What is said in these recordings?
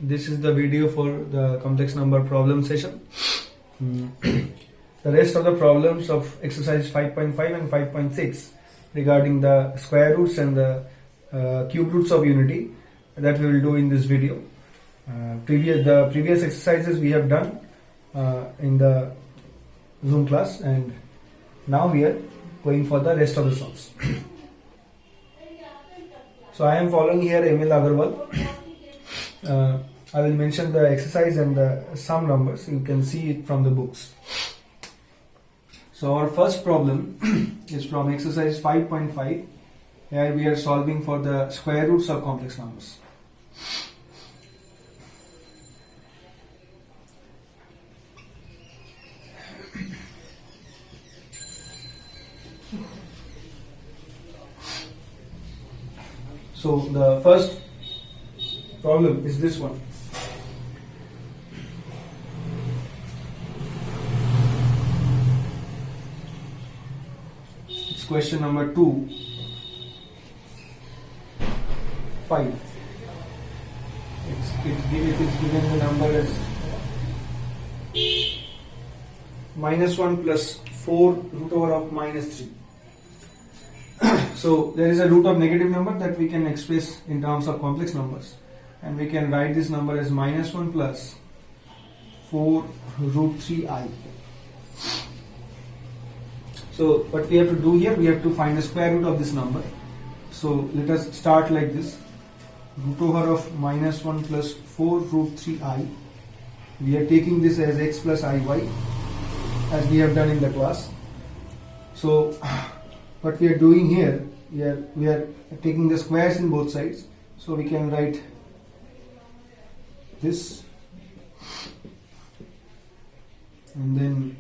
this is the video for the complex number problem session. The rest of the problems of exercise 5.5 and 5.6 regarding the square roots and the cube roots of unity, that we will do in this video. The previous exercises we have done in the Zoom class, and now we are going for the rest of the solves. So I am following here Emil Agarwal. I will mention the exercise and the sum numbers. You can see it from the books. So our first problem is from exercise 5.5. Here we are solving for the square roots of complex numbers. So the first problem is this one. It's question number 2, 5. It is given the number as -1 plus 4 root over of -3. So there is a root of negative number that we can express in terms of complex numbers, and we can write this number as -1 plus 4 root 3i. So what we have to do here, we have to find the square root of this number. So let us start like this. Root over of -1 plus 4 root 3i. We are taking this as x plus iy, as we have done in the class. So what we are doing here, we are taking the squares in both sides. So we can write this, and then,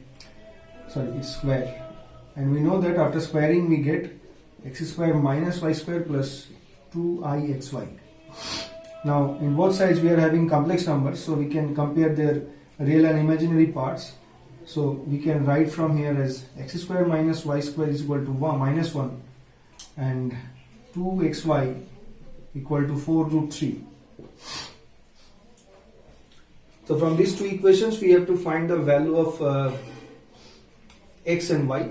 it's square. And we know that after squaring we get x square minus y square plus 2ixy. Now in both sides we are having complex numbers, so we can compare their real and imaginary parts. So we can write from here as x square minus y square is equal to -1 and 2xy equal to 4 root 3. So from these two equations we have to find the value of x and y.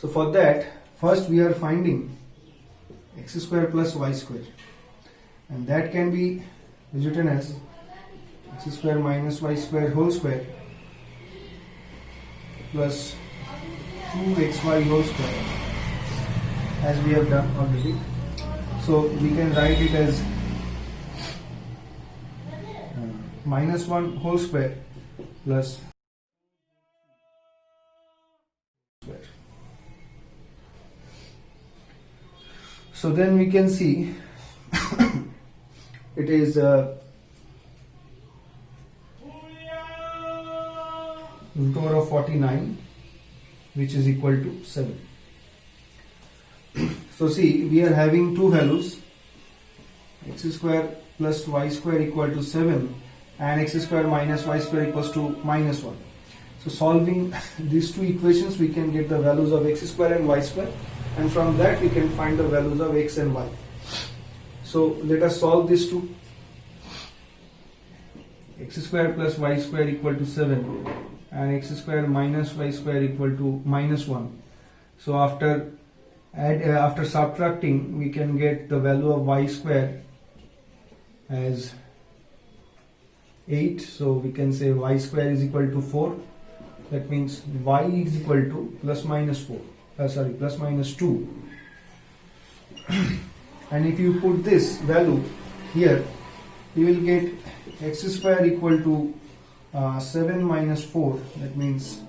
So for that, first we are finding x square plus y square, and that can be written as x square minus y square whole square plus 2xy whole square, as we have done already. So we can write it as -1 whole square plus square. So then we can see it is root over of 49, which is equal to 7. So see, we are having two values, x square plus y square equal to 7 and x square minus y square equals to -1. So solving these two equations, we can get the values of x square and y square, and from that we can find the values of x and y. So let us solve these two. X square plus y square equal to 7 and x square minus y square equal to -1. So after subtracting, we can get the value of y square as 8. So we can say y square is equal to 4. That means y is equal to plus minus 2. And if you put this value here, you will get x square equal to 7 minus 4, that means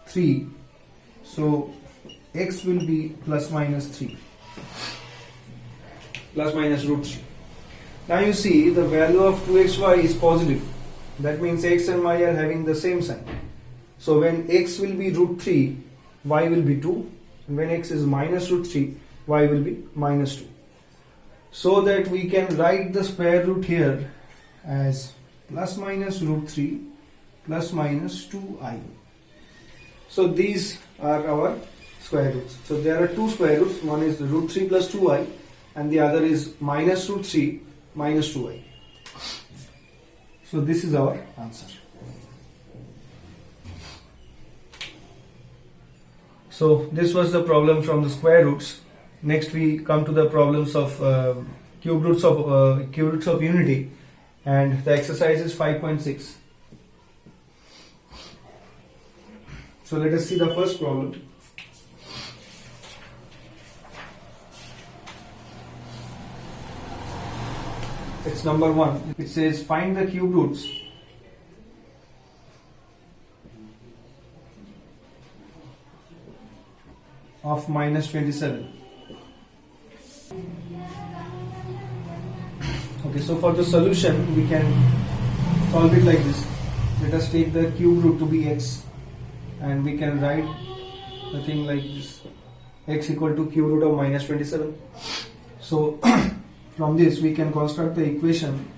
3. So x will be plus minus 3, plus minus root 3. Now you see the value of 2xy is positive. That means x and y are having the same sign. So when x will be root 3, y will be 2. And when x is minus root 3, y will be minus 2. So that we can write the square root here as plus minus root 3 plus minus 2i. So these are our square roots. So there are two square roots. One is the root 3 plus 2i, and the other is minus root 3 minus 2i. So this is our answer. So this was the problem from the square roots. Next we come to the problems of cube roots of unity, and the exercise is 5.6. So let us see the first problem. It's number 1. It says find the cube roots of minus 27. Okay, so for the solution we can solve it like this. Let us take the cube root to be x, and we can write the thing like this: x equal to cube root of minus 27. So from this we can construct the equation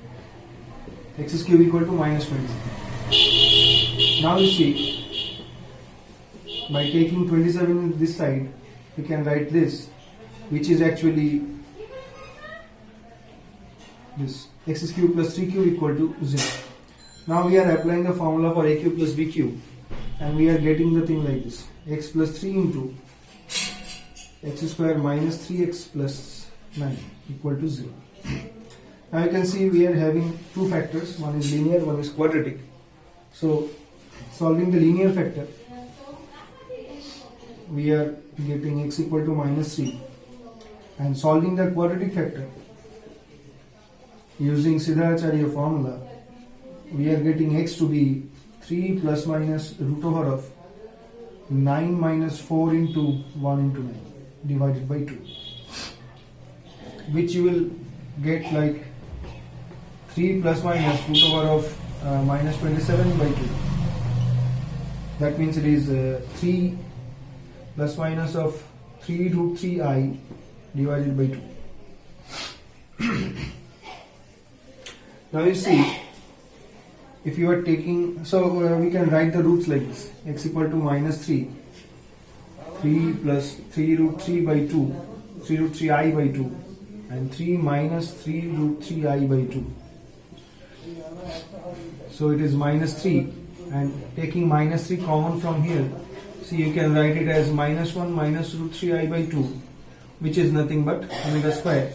x cube equal to minus 27. Now you see, by taking 27 in this side, we can write this, which is actually this x cube plus 3 cube equal to 0. Now we are applying the formula for a cube plus b cube, and we are getting the thing like this: x plus 3 into x square minus 3x plus 9 equal to 0. Now you can see we are having two factors, one is linear, one is quadratic. So solving the linear factor, we are getting x equal to minus 3, and solving the quadratic factor using Siddharacharya formula, we are getting x to be 3 plus minus root over of 9 minus 4 into 1 into 9 divided by 2, which you will get like 3 plus minus root over of minus 27 by 2. That means it is 3 plus minus of 3 root 3I divided by 2. Now you see, if you are taking, so we can write the roots like this: x equal to minus 3, 3 plus 3 root 3 by 2, 3 root 3I by 2, and 3 minus 3 root 3I by 2. So it is minus 3, and taking minus 3 common from here, see, you can write it as minus 1 minus root 3I by 2, which is nothing but omega square.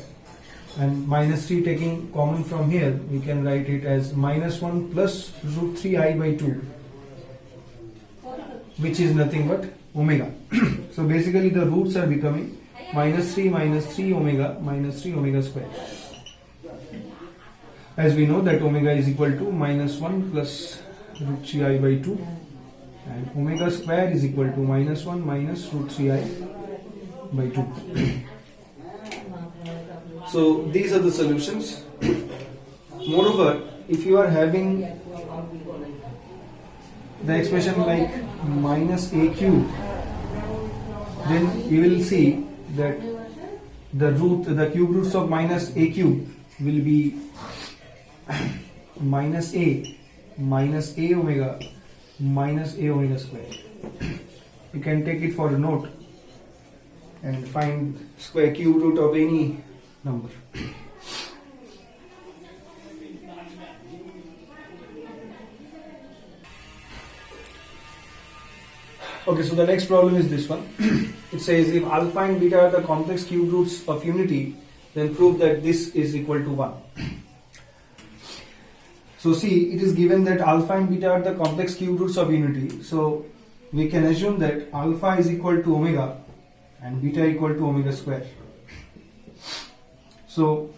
And minus 3 taking common from here, we can write it as minus 1 plus root 3I by 2, which is nothing but omega. So basically the roots are becoming minus 3 omega minus 3 omega square. As we know that omega is equal to minus 1 plus root 3I by 2, and omega square is equal to minus 1 minus root 3I by 2. So these are the solutions. Moreover, if you are having the expression like minus a cube, then you will see that the cube roots of minus a cube will be minus a omega minus a omega square. You can take it for a note and find square cube root of any number. Okay, so the next problem is this one. It says if alpha and beta are the complex cube roots of unity, then prove that this is equal to 1. So see, it is given that alpha and beta are the complex cube roots of unity. So we can assume that alpha is equal to omega and beta equal to omega square. So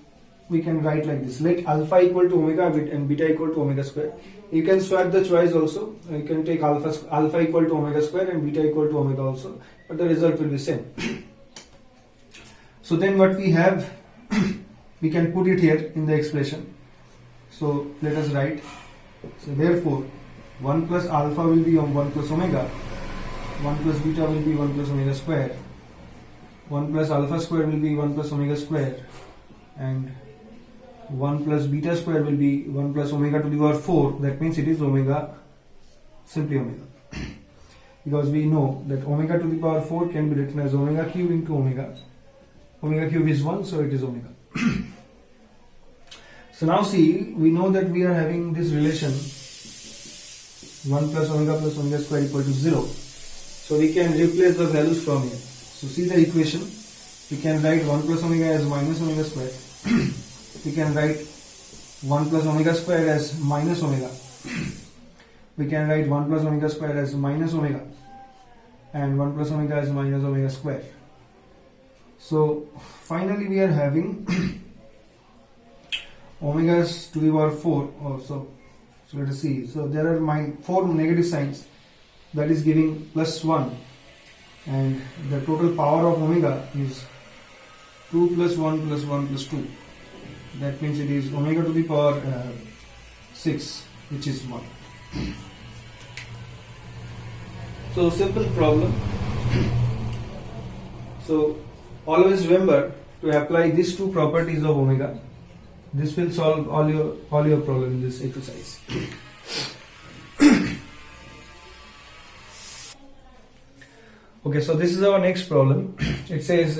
we can write like this: let alpha equal to omega and beta equal to omega square. You can swap the choice also. You can take alpha equal to omega square and beta equal to omega also, but the result will be same. So then what we have, we can put it here in the expression. So let us write. So therefore 1 plus alpha will be 1 plus omega, 1 plus beta will be 1 plus omega square, 1 plus alpha square will be 1 plus omega square, and 1 plus beta square will be 1 plus omega to the power 4. That means it is omega, simply omega. Because we know that omega to the power 4 can be written as omega cube into omega. Omega cube is 1, so it is omega. So now see, we know that we are having this relation 1 plus omega square equal to 0. So we can replace the values from here. So see the equation. We can write 1 plus omega as minus omega square. We can write 1 plus omega square as minus omega. We can write 1 plus omega square as minus omega. And 1 plus omega as minus omega square. So finally we are having omegas to the power 4 also. So let us see. So there are 4 negative signs, that is giving plus 1, and the total power of omega is 2 plus 1 plus 1 plus 2. That means it is omega to the power 6, which is 1. So simple problem. So always remember to apply these two properties of omega. This will solve all your problem in this exercise. Okay, so this is our next problem. It says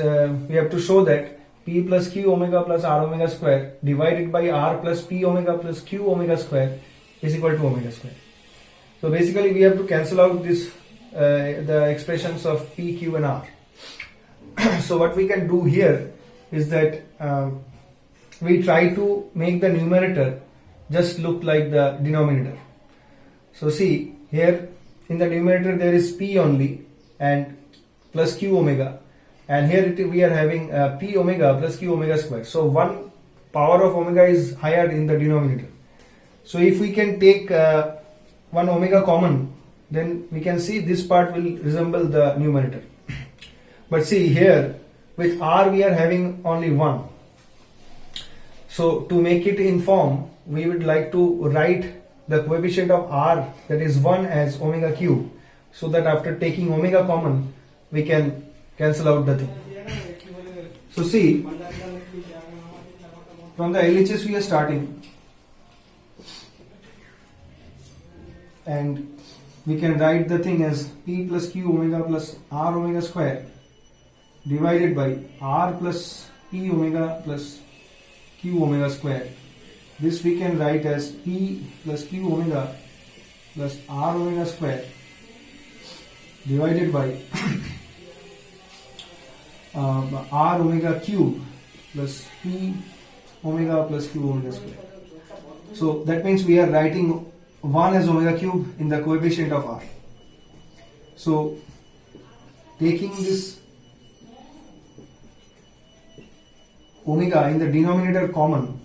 we have to show that P plus Q omega plus R omega square divided by R plus P omega plus Q omega square is equal to omega square. So basically we have to cancel out this the expressions of P, Q and R. So what we can do here is that we try to make the numerator just look like the denominator. So see, here in the numerator there is P only and plus Q omega, and here we are having P omega plus Q omega square. So one power of omega is higher in the denominator. So if we can take one omega common, then we can see this part will resemble the numerator. But see here with R we are having only 1. So to make it in form, we would like to write the coefficient of R, that is 1, as omega cube, so that after taking omega common we can cancel out the thing. So see, from the LHS we are starting, and we can write the thing as P plus Q omega plus R omega square divided by R plus P omega plus Q omega square. This we can write as P plus Q omega plus R omega square divided by R omega cube plus P omega plus Q omega square. So that means we are writing 1 as omega cube in the coefficient of R. So taking this omega in the denominator common,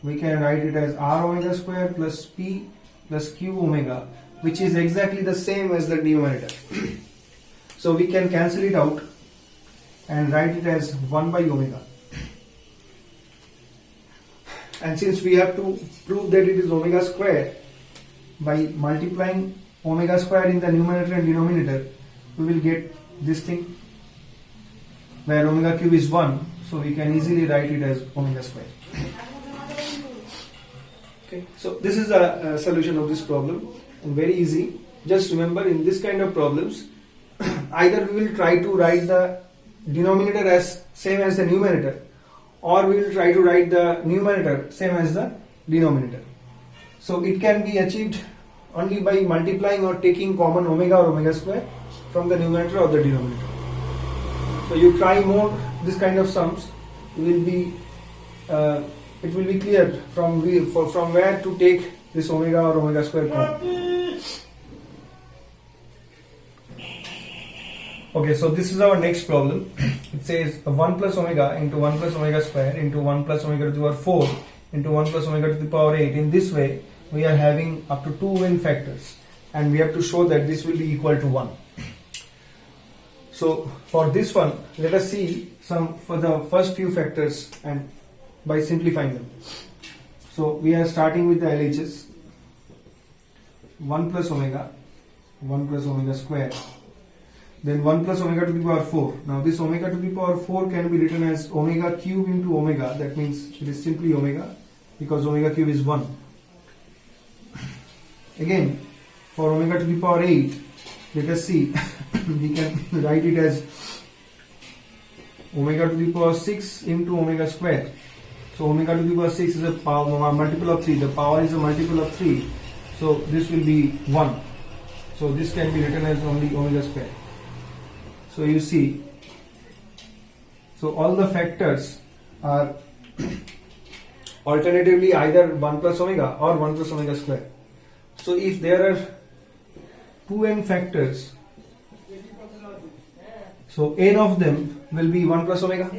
we can write it as R omega square plus P plus Q omega, which is exactly the same as the numerator. So we can cancel it out and write it as 1 by omega. And since we have to prove that it is omega square, by multiplying omega square in the numerator and denominator, we will get this thing where omega cube is 1, so we can easily write it as omega square. Okay, so this is a solution of this problem, and very easy. Just remember, in this kind of problems, either we will try to write the denominator as same as the numerator, or we will try to write the numerator same as the denominator. So it can be achieved only by multiplying or taking common omega or omega square from the numerator or the denominator. So you try more this kind of sums, it will be clear from where to take this omega or omega square from. Okay, so this is our next problem. It says 1 plus omega into 1 plus omega square into 1 plus omega to the power 4 into 1 plus omega to the power 8. In this way, we are having up to 2 n factors, and we have to show that this will be equal to 1. So for this one, let us see some for the first few factors and by simplifying them. So we are starting with the LHS. 1 plus omega square, then 1 plus omega to the power 4. Now this omega to the power 4 can be written as omega cube into omega. That means it is simply omega, because omega cube is 1. Again, for omega to the power 8, let us see, we can write it as omega to the power 6 into omega square. So omega to the power 6 is a power multiple of 3. The power is a multiple of 3. So this will be 1. So this can be written as only omega square. So you see, so all the factors are alternatively either 1 plus omega or 1 plus omega square. So if there are 2n factors, so n of them will be 1 plus omega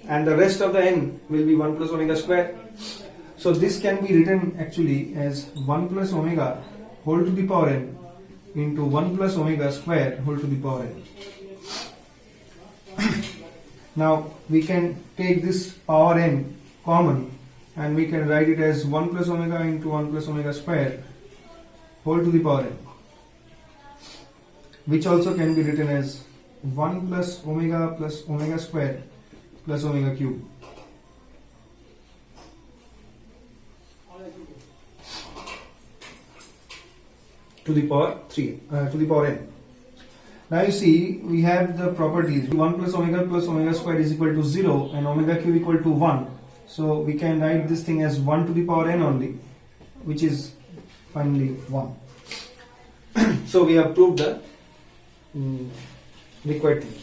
and the rest of the n will be 1 plus omega square. So this can be written actually as 1 plus omega whole to the power n into 1 plus omega square whole to the power n. Now we can take this power n common and we can write it as 1 plus omega into 1 plus omega square whole to the power n, which also can be written as 1 plus omega square plus omega cube. To the power 3, to the power n. Now you see, we have the properties 1 plus omega square is equal to 0 and omega cube equal to 1. So we can write this thing as 1 to the power n only, which is finally 1. So we have proved the required thing.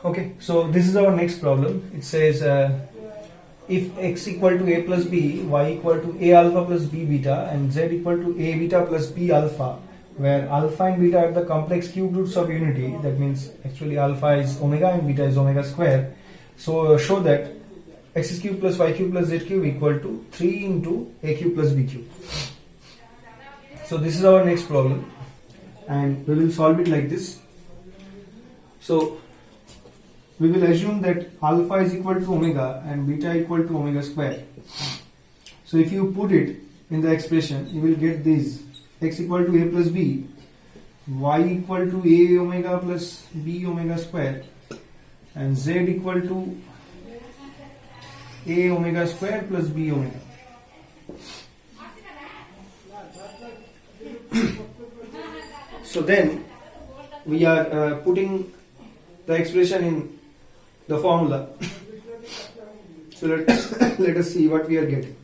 Okay, so this is our next problem. It says if x equal to a plus b, y equal to a alpha plus b beta, and z equal to a beta plus b alpha, where alpha and beta are the complex cube roots of unity, that means actually alpha is omega and beta is omega square. So show that x cube plus y cube plus z cube equal to 3 into a cube plus b cube. So this is our next problem and we will solve it like this. So we will assume that alpha is equal to omega and beta equal to omega square. So if you put it in the expression, you will get this: x equal to a plus b, y equal to a omega plus b omega square, and z equal to a omega square plus b omega. So then we are putting the expression in the formula. So let us see what we are getting.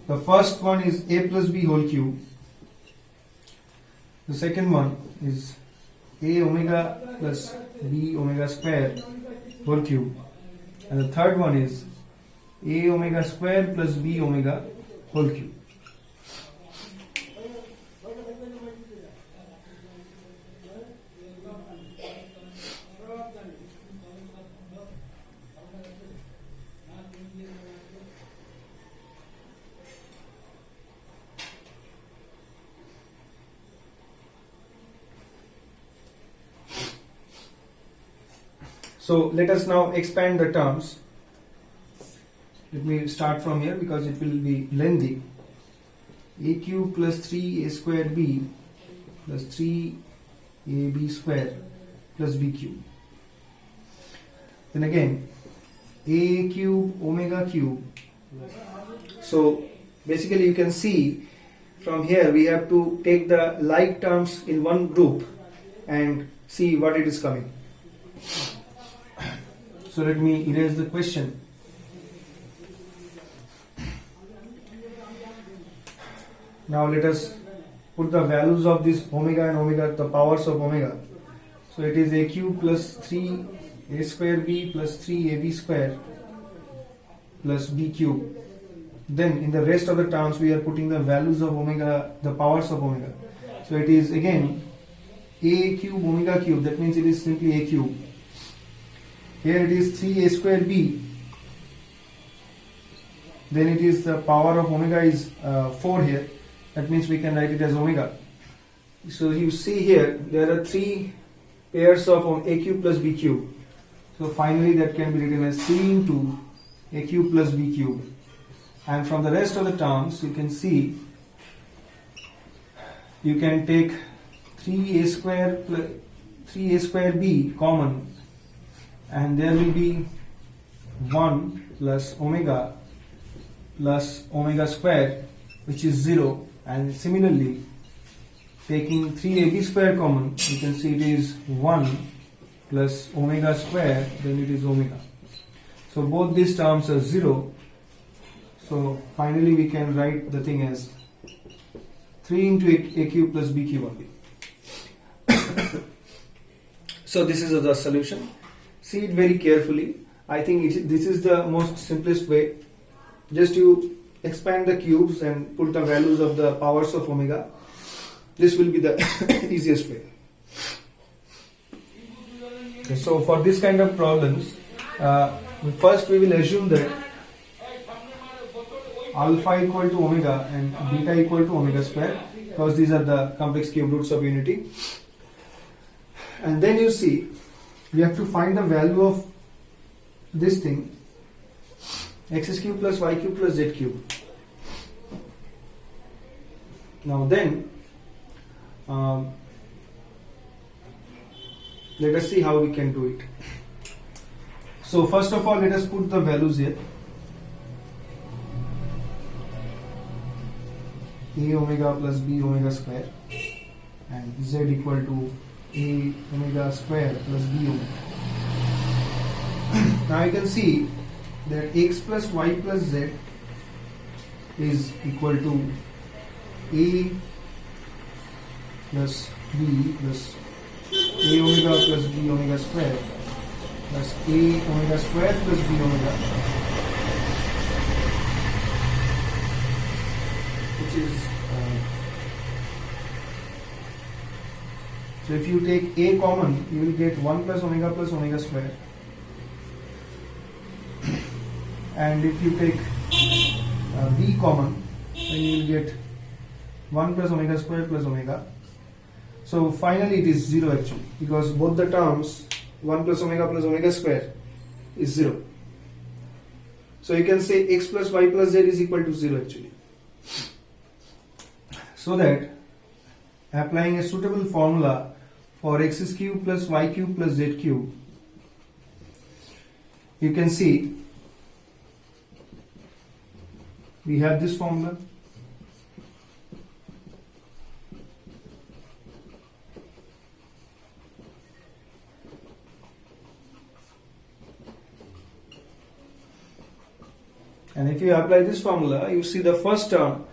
The first one is a plus b whole cube. The second one is a omega plus b omega square whole cube. And the third one is a omega square plus b omega whole cube. So let us now expand the terms. Let me start from here because it will be lengthy. A cube plus 3a square b plus 3ab square plus b cube. Then again a cube omega cube. So basically you can see from here we have to take the like terms in one group and see what it is coming. So let me erase the question. Now let us put the values of this omega and omega, the powers of omega. So it is a cube plus 3a square b plus 3ab square plus b cube. Then in the rest of the terms we are putting the values of omega, the powers of omega. So it is again a cube omega cube, that means it is simply a cube. Here it is 3a square b. Then it is the power of omega is 4 here. That means we can write it as omega. So you see here there are 3 pairs of a cube plus b cube. So finally that can be written as 3 into a cube plus b cube. And from the rest of the terms you can see you can take 3a square plus 3a square b common, and there will be 1 plus omega square, which is 0, and similarly taking 3ab square common, you can see it is 1 plus omega square, then it is omega. So both these terms are 0. So finally we can write the thing as 3 into a cube plus b cube only. So this is the solution. See it very carefully. I think this is the most simplest way. Just you expand the cubes and put the values of the powers of omega. This will be the easiest way. Okay, so for this kind of problems, first we will assume that alpha equal to omega and beta equal to omega square, because these are the complex cube roots of unity. And then you see, we have to find the value of this thing, x cube plus y cube plus z cube. Now then, let us see how we can do it. So first of all, let us put the values here. A omega plus b omega square and z equal to a omega square plus b omega. Now you can see that x plus y plus z is equal to a plus b plus a omega plus b omega square plus a omega square plus b omega, which is so if you take a common, you will get 1 plus omega square, and if you take b common, then you will get 1 plus omega square plus omega. So finally it is 0 actually, because both the terms 1 plus omega square is 0. So you can say x plus y plus z is equal to 0 actually. So that applying a suitable formula for x cube plus y cube plus z cube, you can see we have this formula. And if you apply this formula, you see the first term,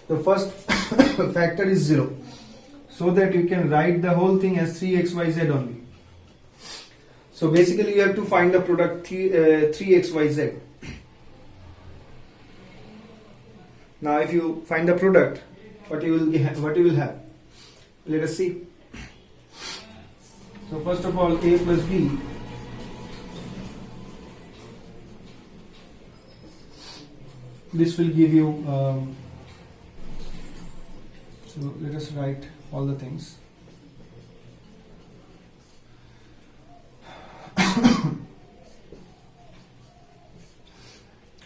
the first factor is 0. So that you can write the whole thing as 3xyz only. So basically you have to find the product 3xyz. Now if you find the product, what you will have? Let us see. So first of all, a plus b this will give you so let us write all the things.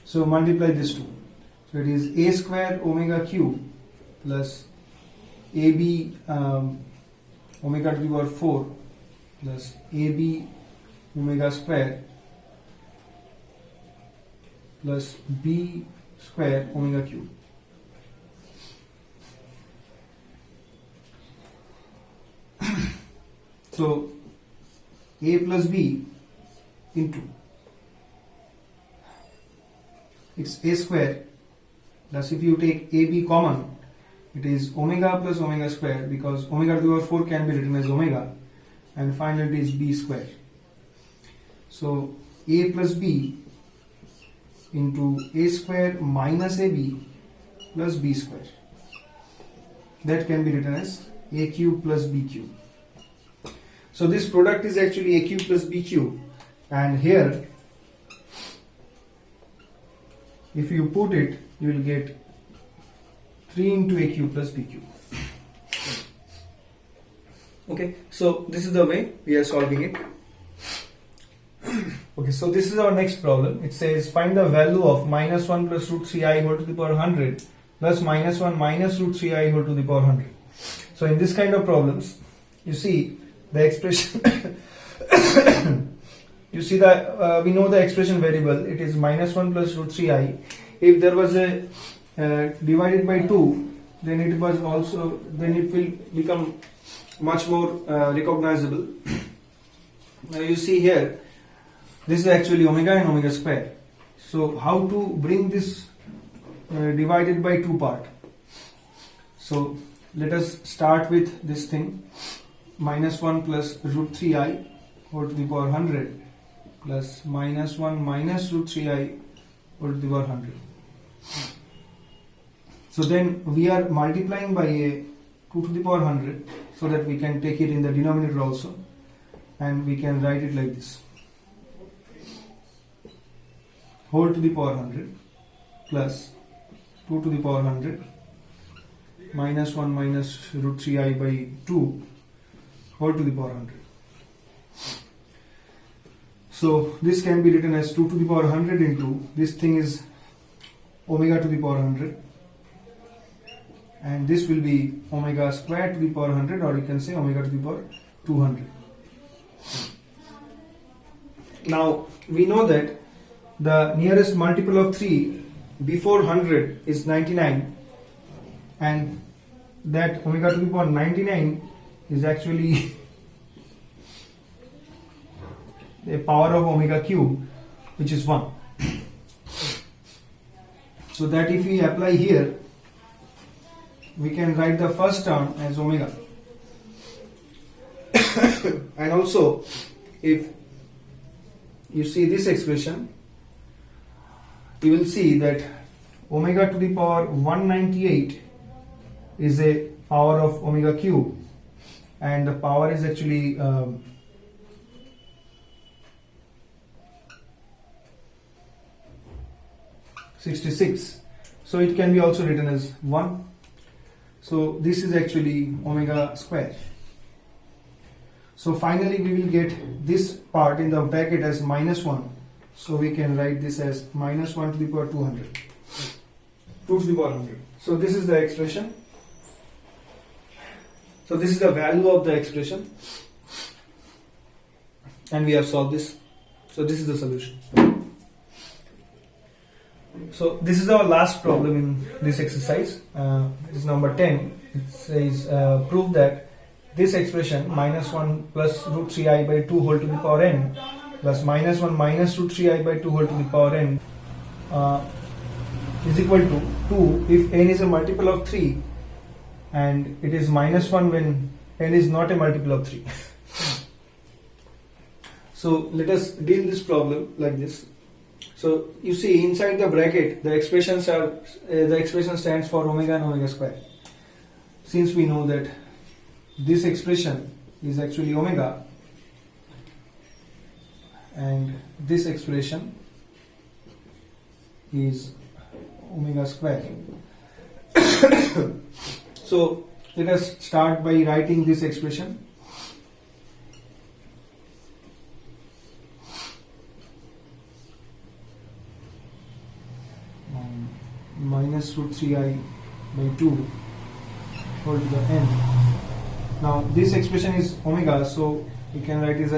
So multiply this two. So it is a square omega cube plus ab omega to the power 4 plus ab omega square plus b square omega cube. So a plus b into it's a square plus if you take ab common, it is omega plus omega square, because omega to the power 4 can be written as omega, and finally it is b square. So a plus b into a square minus ab plus b square, that can be written as a cube plus b cube. So this product is actually a cube plus b cube, and here if you put it, you will get 3 into a cube plus b cube. Okay, so this is the way we are solving it. Okay, so this is our next problem. It says find the value of minus 1 plus root 3i whole to the power 100 plus minus 1 minus root 3i whole to the power 100. So in this kind of problems, you see the expression you see that we know the expression variable, it is minus 1 plus root 3i. If there was a divided by 2, then it will become much more recognizable. Now you see here, this is actually omega and omega square. So how to bring this divided by 2 part? So let us start with this thing, minus 1 plus root 3i whole to the power 100 plus minus 1 minus root 3i whole to the power 100. So then we are multiplying by a 2 to the power 100 so that we can take it in the denominator also, and we can write it like this, whole to the power 100 plus 2 to the power 100 minus 1 minus root 3i by 2 whole to the power 100. So this can be written as 2 to the power 100 into, this thing is omega to the power 100, and this will be omega squared to the power 100, or you can say omega to the power 200. Now we know that the nearest multiple of 3 before 100 is 99, and that omega to the power 99 is actually the power of omega cube, which is 1. So that if we apply here, we can write the first term as omega. And also, if you see this expression, you will see that omega to the power 198 is a power of omega cube, and the power is actually 66. So it can be also written as 1. So this is actually omega square. So finally we will get this part in the bracket as minus 1. So we can write this as minus 1 to the power 200. 2 to the power 100. So this is the expression. So this is the value of the expression. And we have solved this. So this is the solution. So this is our last problem in this exercise. This is number 10. It says prove that this expression minus 1 plus root 3i by 2 whole to the power n plus minus 1 minus root 3i by 2 whole to the power n is equal to 2 if n is a multiple of 3, and it is minus 1 when n is not a multiple of 3. So let us deal this problem like this. So you see inside the bracket the expression stands for omega and omega square. Since we know that this expression is actually omega and this expression is omega square. So let us start by writing this expression. Minus root 3i by 2 whole to the n. Now this expression is omega, so we can write it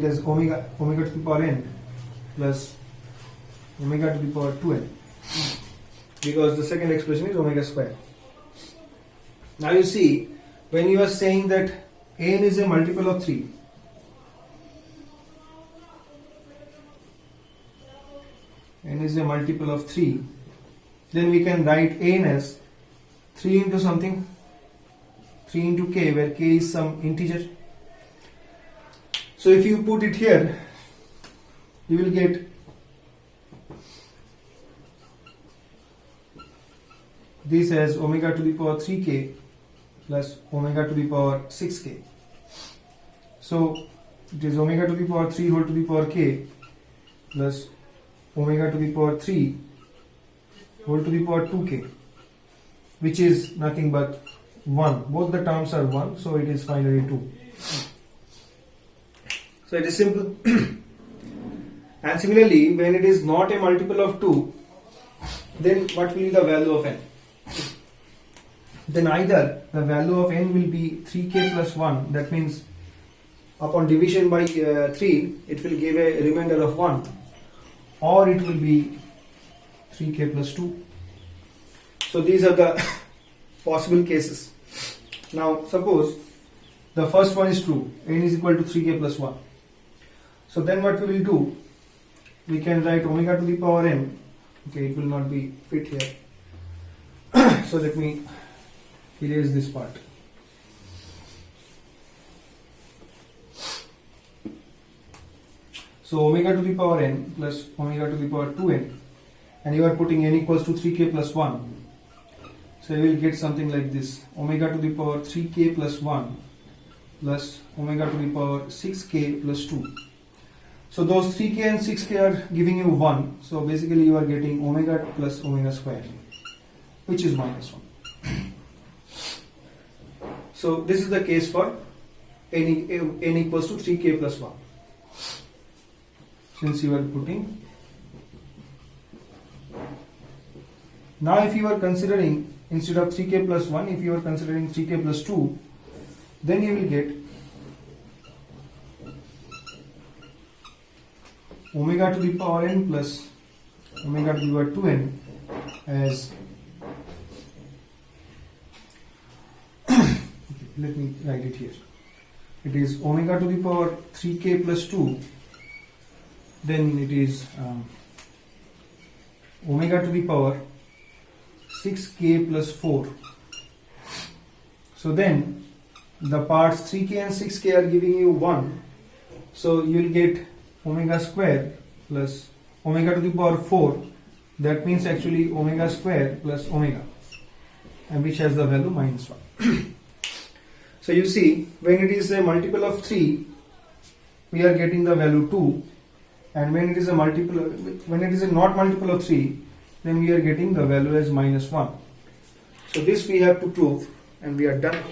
as omega to the power n plus omega to the power 2n, because the second expression is omega square. Now you see, when you are saying that n is a multiple of 3, n is a multiple of 3, then we can write n as 3 into something, 3 into k, where k is some integer. So if you put it here, you will get this as omega to the power 3k plus omega to the power 6k. So it is omega to the power 3 whole to the power k plus omega to the power 3 whole to the power 2k, which is nothing but 1. Both the terms are 1, so it is finally 2. So it is simple. And similarly, when it is not a multiple of 2, then what will be the value of n? Then either the value of n will be 3k plus 1, that means upon division by 3, it will give a remainder of 1, or it will be 3k plus 2. So these are the possible cases. Now suppose the first one is true, n is equal to 3k plus 1. So then what we will do, we can write omega to the power n. Okay, it will not be fit here. So let me erase this part. So omega to the power n plus omega to the power 2n, and you are putting n equals to 3k plus 1. So you will get something like this: omega to the power 3k plus 1 plus omega to the power 6k plus 2. So those 3k and 6k are giving you 1. So basically you are getting omega plus omega square, which is minus 1. So this is the case for n equals to 3k plus 1. Since you are putting. Now if you are considering, instead of 3k plus 1, if you are considering 3k plus 2, then you will get omega to the power n plus omega to the power 2n as let me write it here. It is omega to the power 3k plus 2, then it is omega to the power 6k plus 4. So then the parts 3k and 6k are giving you 1. So you will get omega square plus omega to the power 4. That means actually omega square plus omega, and which has the value minus 1. So you see, when it is a multiple of 3, we are getting the value 2, and when it is a not multiple of 3, then we are getting the value as minus 1. So this we have to prove, and we are done.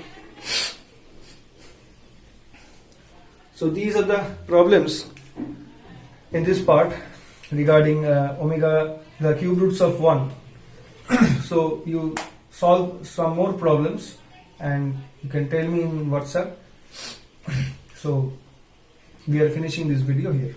So these are the problems in this part regarding omega, the cube roots of 1. So you solve some more problems and you can tell me in WhatsApp. So we are finishing this video here.